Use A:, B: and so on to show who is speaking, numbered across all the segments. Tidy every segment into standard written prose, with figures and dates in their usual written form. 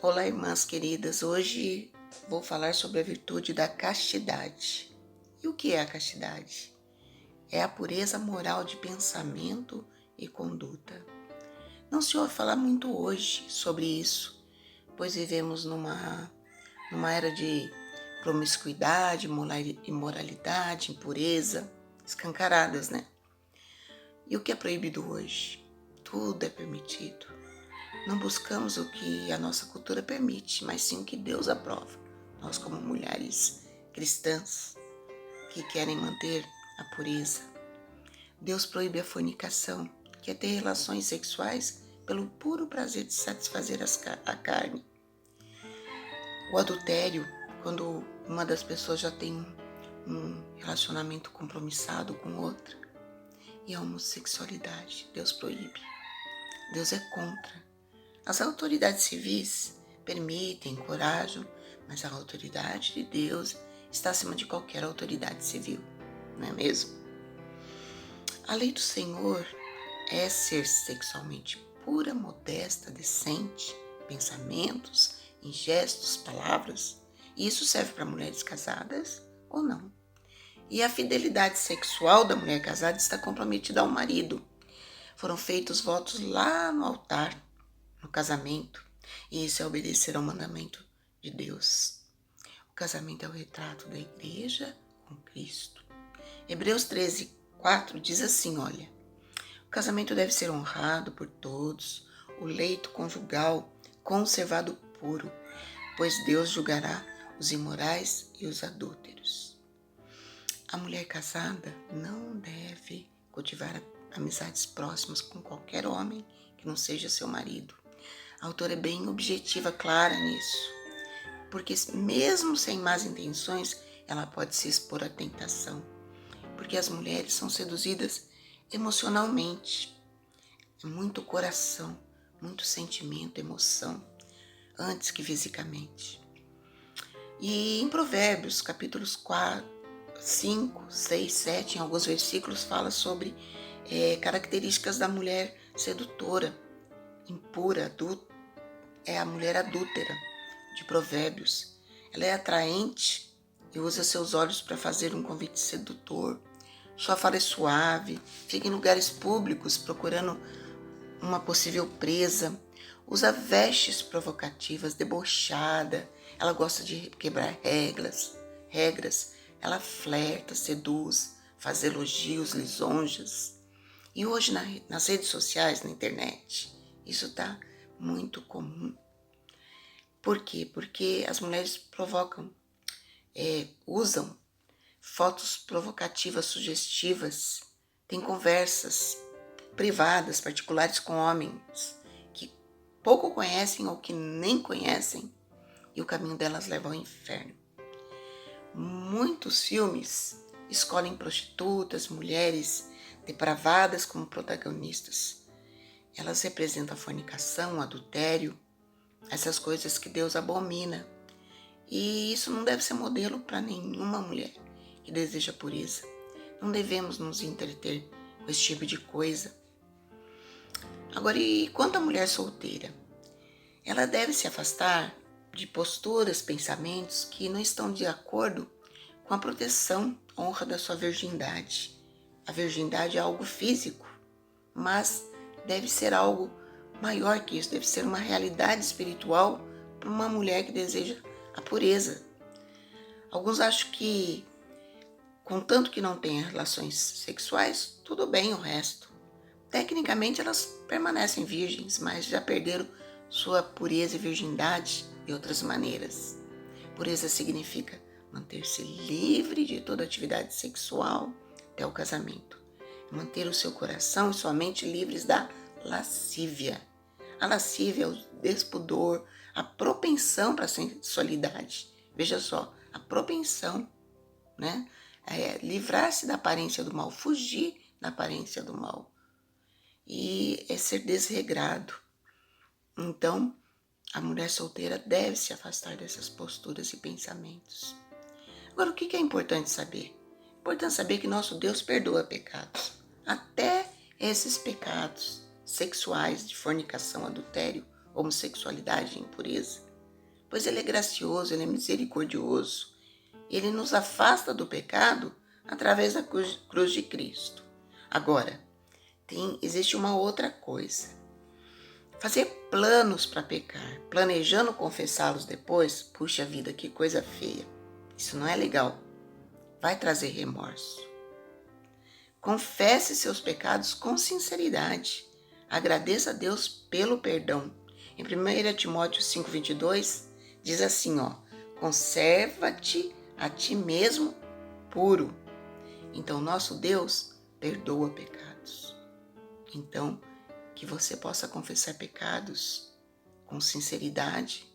A: Olá, irmãs queridas. Hoje vou falar sobre a virtude da castidade. E o que é a castidade? É a pureza moral de pensamento e conduta. Não se ouve falar muito hoje sobre isso, pois vivemos numa era de promiscuidade, imoralidade, impureza, escancaradas, né? E o que é proibido hoje? Tudo é permitido. Não buscamos o que a nossa cultura permite, mas sim o que Deus aprova. Nós, como mulheres cristãs que querem manter a pureza. Deus proíbe a fornicação, que é ter relações sexuais pelo puro prazer de satisfazer a carne. O adultério, quando uma das pessoas já tem um relacionamento compromissado com outra. E a homossexualidade, Deus proíbe. Deus é contra. As autoridades civis permitem, encorajam, mas a autoridade de Deus está acima de qualquer autoridade civil, não é mesmo? A lei do Senhor é ser sexualmente pura, modesta, decente, pensamentos, em gestos, palavras. E isso serve para mulheres casadas ou não. E a fidelidade sexual da mulher casada está comprometida ao marido. Foram feitos votos lá no altar, no casamento, e isso é obedecer ao mandamento de Deus. O casamento é o retrato da igreja com Cristo. Hebreus 13:4 diz assim, olha, o casamento deve ser honrado por todos, o leito conjugal conservado puro, pois Deus julgará os imorais e os adúlteros. A mulher casada não deve cultivar amizades próximas com qualquer homem que não seja seu marido. A autora é bem objetiva, clara nisso, porque mesmo sem más intenções, ela pode se expor à tentação, porque as mulheres são seduzidas emocionalmente, é muito coração, muito sentimento, emoção, antes que fisicamente. E em Provérbios, capítulos 4, 5, 6, 7, em alguns versículos, fala sobre características da mulher sedutora, impura, adulta. É a mulher adúltera de Provérbios. Ela é atraente e usa seus olhos para fazer um convite sedutor. Sua fala é suave, fica em lugares públicos procurando uma possível presa. Usa vestes provocativas, debochada. Ela gosta de quebrar regras. Ela flerta, seduz, faz elogios, lisonjas. E hoje nas redes sociais, na internet, isso está muito comum. Por quê? Porque as mulheres usam fotos provocativas, sugestivas, têm conversas privadas, particulares com homens que pouco conhecem ou que nem conhecem, e o caminho delas leva ao inferno. Muitos filmes escolhem prostitutas, mulheres depravadas como protagonistas. Elas representam a fornicação, o adultério, essas coisas que Deus abomina. E isso não deve ser modelo para nenhuma mulher que deseja pureza. Não devemos nos entreter com esse tipo de coisa. Agora, e quanto à mulher solteira? Ela deve se afastar de posturas, pensamentos que não estão de acordo com a proteção, honra da sua virgindade. A virgindade é algo físico, mas deve ser algo maior que isso, deve ser uma realidade espiritual para uma mulher que deseja a pureza. Alguns acham que, contanto que não tenha relações sexuais, tudo bem o resto. Tecnicamente elas permanecem virgens, mas já perderam sua pureza e virgindade de outras maneiras. Pureza significa manter-se livre de toda atividade sexual até o casamento. Manter o seu coração e sua mente livres da lascívia. A lascívia é o despudor, a propensão para a sensualidade. Veja só, a propensão, né? É livrar-se da aparência do mal, fugir da aparência do mal. E é ser desregrado. Então, a mulher solteira deve se afastar dessas posturas e pensamentos. Agora, o que é importante saber? É importante saber que nosso Deus perdoa pecados. Até esses pecados sexuais de fornicação, adultério, homossexualidade e impureza. pois Ele é gracioso, Ele é misericordioso. Ele nos afasta do pecado através da cruz de Cristo. Agora, existe uma outra coisa. Fazer planos para pecar, planejando confessá-los depois, puxa vida, que coisa feia. Isso não é legal. Vai trazer remorso. Confesse seus pecados com sinceridade. Agradeça a Deus pelo perdão. Em 1 Timóteo 5,22, diz assim, conserva-te a ti mesmo puro. Então, nosso Deus perdoa pecados. Então, que você possa confessar pecados com sinceridade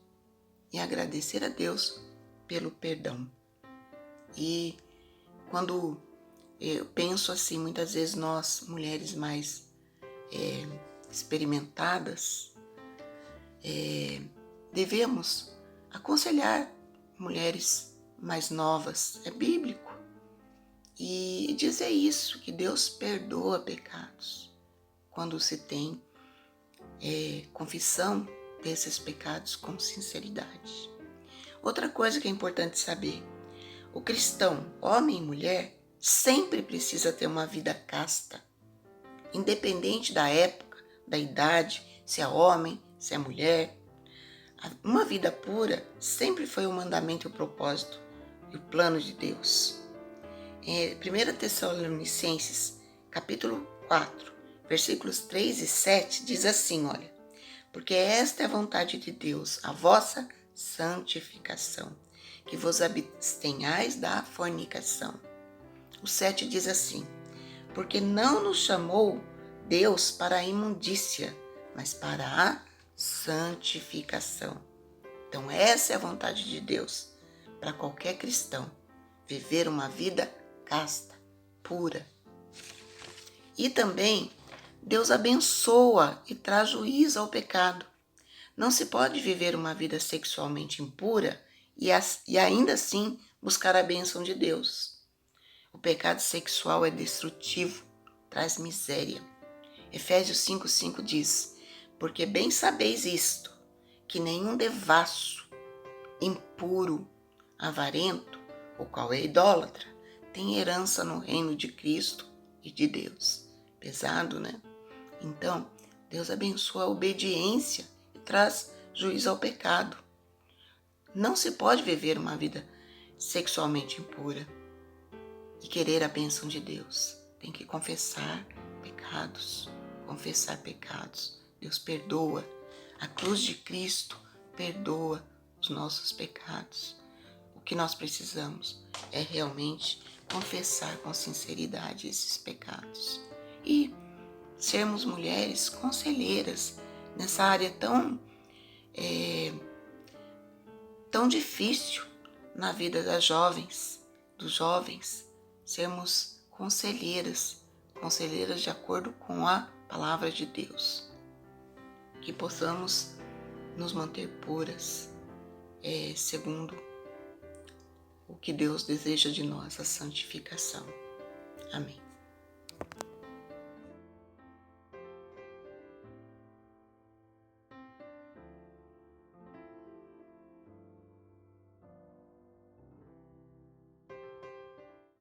A: e agradecer a Deus pelo perdão. E quando eu penso assim, muitas vezes nós, mulheres mais experimentadas, devemos aconselhar mulheres mais novas, é bíblico, e dizer isso, que Deus perdoa pecados quando se tem confissão desses pecados com sinceridade. Outra coisa que é importante saber, o cristão, homem e mulher, sempre precisa ter uma vida casta, independente da época, da idade, se é homem, se é mulher. Uma vida pura sempre foi o mandamento e o propósito e o plano de Deus. Em 1 Tessalonicenses, capítulo 4, versículos 3 e 7, diz assim, olha, porque esta é a vontade de Deus, a vossa santificação, que vos abstenhais da fornicação. O 7 diz assim, porque não nos chamou Deus para a imundícia, mas para a santificação. Então essa é a vontade de Deus para qualquer cristão, viver uma vida casta, pura. E também Deus abençoa e traz juízo ao pecado. Não se pode viver uma vida sexualmente impura e ainda assim buscar a bênção de Deus. O pecado sexual é destrutivo, traz miséria. Efésios 5,5 diz, porque bem sabeis isto, que nenhum devasso, impuro, avarento, o qual é idólatra, tem herança no reino de Cristo e de Deus. Pesado, né? Então, Deus abençoa a obediência e traz juízo ao pecado. Não se pode viver uma vida sexualmente impura e querer a bênção de Deus. Tem que confessar pecados. Deus perdoa. A cruz de Cristo perdoa os nossos pecados. O que nós precisamos é realmente confessar com sinceridade esses pecados. E sermos mulheres conselheiras nessa área tão difícil na vida das jovens, dos jovens, sermos conselheiras de acordo com a palavra de Deus. Que possamos nos manter puras, segundo o que Deus deseja de nós, a santificação. Amém.